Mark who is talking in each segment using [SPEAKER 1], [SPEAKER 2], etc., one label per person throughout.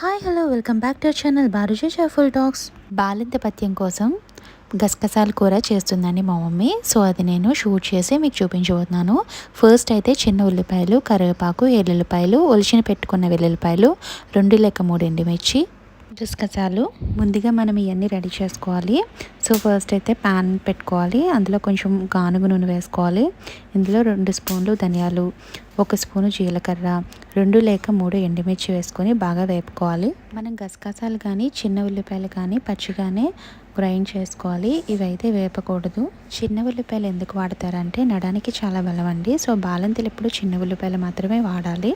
[SPEAKER 1] Hi hello welcome back to our channel బారుజా షాఫుల్ talks. బాలింత పథ్యం కోసం గసగసాల కూర చేస్తుందండి మా మమ్మీ. సో అది నేను షూట్ చేసి మీకు చూపించబోతున్నాను. ఫస్ట్ అయితే చిన్న ఉల్లిపాయలు, కరివేపాకు, ఎల్లుల్లిపాయలు, ఒలిచిన పెట్టుకున్న వెల్లుల్లిపాయలు, 2 లేక 3 ఎండుమిర్చి, గసగసాలు. ముందుగా మనం ఇవన్నీ రెడీ చేసుకోవాలి. సో ఫస్ట్ అయితే ప్యాన్ పెట్టుకోవాలి. అందులో కొంచెం గానుగ నూనె వేసుకోవాలి. ఇందులో 2 స్పూన్లు ధనియాలు, 1 స్పూను జీలకర్ర, 2 లేక 3 ఎండుమిర్చి వేసుకొని బాగా వేపుకోవాలి. మనం గసగసాలు కానీ చిన్న ఉల్లిపాయలు కానీ పచ్చిగానే గ్రైండ్ చేసుకోవాలి. ఇవైతే వేపకూడదు. చిన్న ఉల్లిపాయలు ఎందుకు వాడతారంటే నడానికి చాలా బలం అండి. సో బాలంతలు ఎప్పుడు చిన్న ఉల్లిపాయలు మాత్రమే వాడాలి.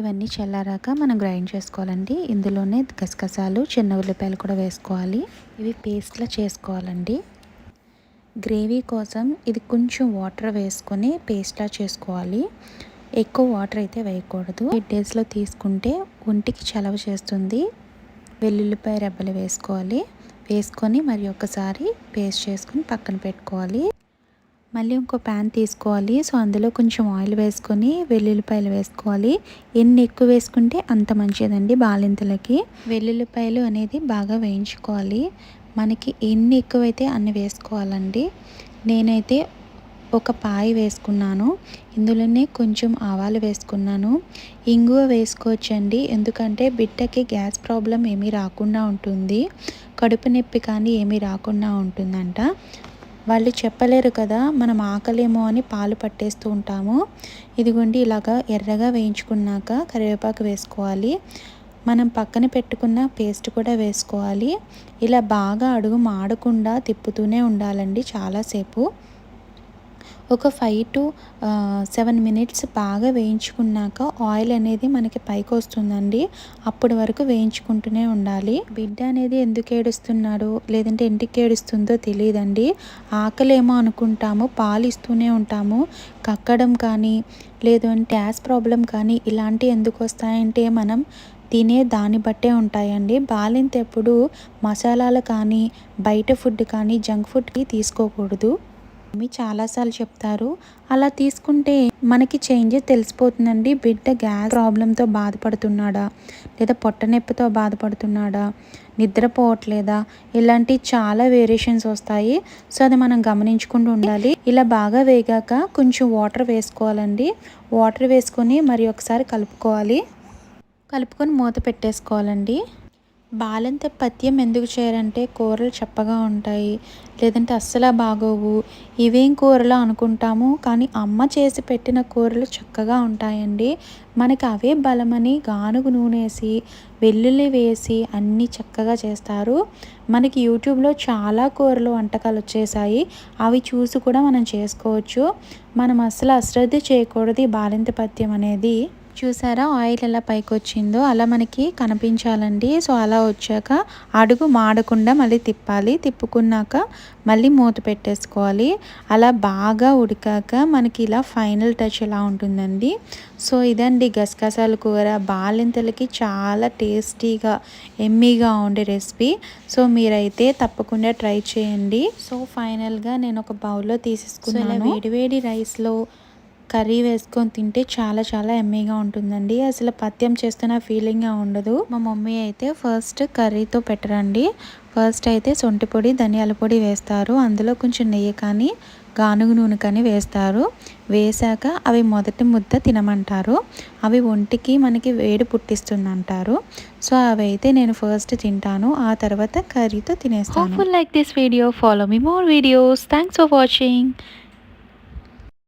[SPEAKER 1] ఇవన్నీ చల్లారాక మనం గ్రైండ్ చేసుకోవాలండి. ఇందులోనే గసగసాలు, చిన్న ఉల్లిపాయలు కూడా వేసుకోవాలి. ఇవి పేస్ట్లా చేసుకోవాలండి. గ్రేవీ కోసం ఇది కొంచెం వాటర్ వేసుకొని పేస్ట్లా చేసుకోవాలి. ఎక్కువ వాటర్ అయితే వేయకూడదు. 8 డేస్లో తీసుకుంటే ఒంటికి చలవ చేస్తుంది. వెల్లుల్లిపాయ రెబ్బలు వేసుకోవాలి. వేసుకొని మరి ఒకసారి పేస్ట్ చేసుకొని పక్కన పెట్టుకోవాలి. మళ్ళీ ఇంకో ప్యాన్ తీసుకోవాలి. సో అందులో కొంచెం ఆయిల్ వేసుకొని వెల్లుల్లిపాయలు వేసుకోవాలి. ఎన్ని ఎక్కువ వేసుకుంటే అంత మంచిదండి బాలింతలకి. వెల్లుల్లిపాయలు అనేది బాగా వేయించుకోవాలి. మనకి ఎన్ని ఎక్కువైతే అన్ని వేసుకోవాలండి. నేనైతే ఒక పాయి వేసుకున్నాను. ఇందులోనే కొంచెం ఆవాలు వేసుకున్నాను. ఇంగువ వేసుకోవచ్చండి. ఎందుకంటే బిడ్డకి గ్యాస్ ప్రాబ్లం ఏమీ రాకుండా ఉంటుంది. కడుపు నొప్పి కానీ ఏమీ రాకుండా ఉంటుందంట. వాళ్ళు చెప్పలేరు కదా, మనం ఆకలేమో అని పాలు పట్టేస్తూ ఉంటాము. ఇదిగోండి ఇలాగా ఎర్రగా వేయించుకున్నాక కరివేపాకు వేసుకోవాలి. మనం పక్కన పెట్టుకున్న పేస్ట్ కూడా వేసుకోవాలి. ఇలా బాగా అడుగు మాడకుండా తిప్పుతూనే ఉండాలండి చాలాసేపు. ఒక 5 to 7 మినిట్స్ బాగా వేయించుకున్నాక ఆయిల్ అనేది మనకి పైకి వస్తుందండి. అప్పటి వరకు వేయించుకుంటూనే ఉండాలి. బిడ్డ అనేది ఎందుకు ఏడుస్తున్నాడో లేదంటే ఎందుకు ఏడుస్తుందో తెలియదండి. ఆకలేమో అనుకుంటాము, పాలు ఇస్తూనే ఉంటాము. కక్కడం కానీ లేదు అంటే గ్యాస్ ప్రాబ్లం కానీ ఇలాంటివి ఎందుకు వస్తాయంటే మనం తినే దాన్ని బట్టే ఉంటాయండి. బాలింత ఎప్పుడు మసాలాలు కానీ బయట ఫుడ్ కానీ జంక్ ఫుడ్కి తీసుకోకూడదు. మమ్మీ చాలాసార్లు చెప్తారు. అలా తీసుకుంటే మనకి చేంజెస్ తెలిసిపోతుందండి. బిడ్డ గ్యాస్ ప్రాబ్లంతో బాధపడుతున్నాడా లేదా పొట్ట నొప్పితో బాధపడుతున్నాడా, నిద్రపోవట్లేదా, ఇలాంటి చాలా వేరియేషన్స్ వస్తాయి. సో అది మనం గమనించుకుంటూ ఉండాలి. ఇలా బాగా వేగాక కొంచెం వాటర్ వేసుకోవాలండి. వాటర్ వేసుకొని మరి ఒకసారి కలుపుకొని మూత పెట్టేసుకోవాలండి. బాలంత పథ్యం ఎందుకు చేయరంటే కూరలు చప్పగా ఉంటాయి లేదంటే అస్సలు బాగోవు, ఇవేం కూరలు అనుకుంటాము. కానీ అమ్మ చేసి పెట్టిన కూరలు చక్కగా ఉంటాయండి. మనకి అవే బలమని గానుగ నూనె వేసి వెల్లుల్లి వేసి అన్నీ చక్కగా చేస్తారు. మనకి యూట్యూబ్లో చాలా కూరలు వంటకాలు వచ్చేసాయి. అవి చూసి కూడా మనం చేసుకోవచ్చు. మనం అస్సలు అశ్రద్ధ చేయకూడదు ఈ బాలింత పథ్యం అనేది. చూసారా ఆయిల్ ఎలా పైకి వచ్చిందో అలా మనకి కనిపించాలండి. సో అలా వచ్చాక అడుగు మాడకుండా మళ్ళీ తిప్పాలి. తిప్పుకున్నాక మళ్ళీ మూత పెట్టేసుకోవాలి. అలా బాగా ఉడికాక మనకి ఇలా ఫైనల్ టచ్ ఎలా ఉంటుందండి. సో ఇదండి గసగసాల కూర. బాలింతలకి చాలా టేస్టీగా ఎమ్మీగా ఉండే రెసిపీ. సో మీరైతే తప్పకుండా ట్రై చేయండి. సో ఫైనల్గా నేను ఒక బౌల్లో తీసేసుకున్నాను. వేడివేడి రైస్లో కర్రీ వేసుకొని తింటే చాలా చాలా ఎమ్మీగా ఉంటుందండి. అసలు పథ్యం చేస్తున్న ఫీలింగ్గా ఉండదు. మా మమ్మీ అయితే ఫస్ట్ కర్రీతో పెట్టరండి. ఫస్ట్ అయితే సొంటి పొడి, ధనియాల పొడి వేస్తారు. అందులో కొంచెం నెయ్యి కానీ గానుగ నూనె కానీ వేస్తారు. వేసాక అవి మొదటి ముద్ద తినమంటారు. అవి ఒంటికి మనకి వేడి పుట్టిస్తుంది అంటారు. సో అవి అయితే నేను ఫస్ట్ తింటాను. ఆ తర్వాత కర్రీతో తినేస్తాను.
[SPEAKER 2] Hopefully like this video. Follow me more videos. Thanks for watching.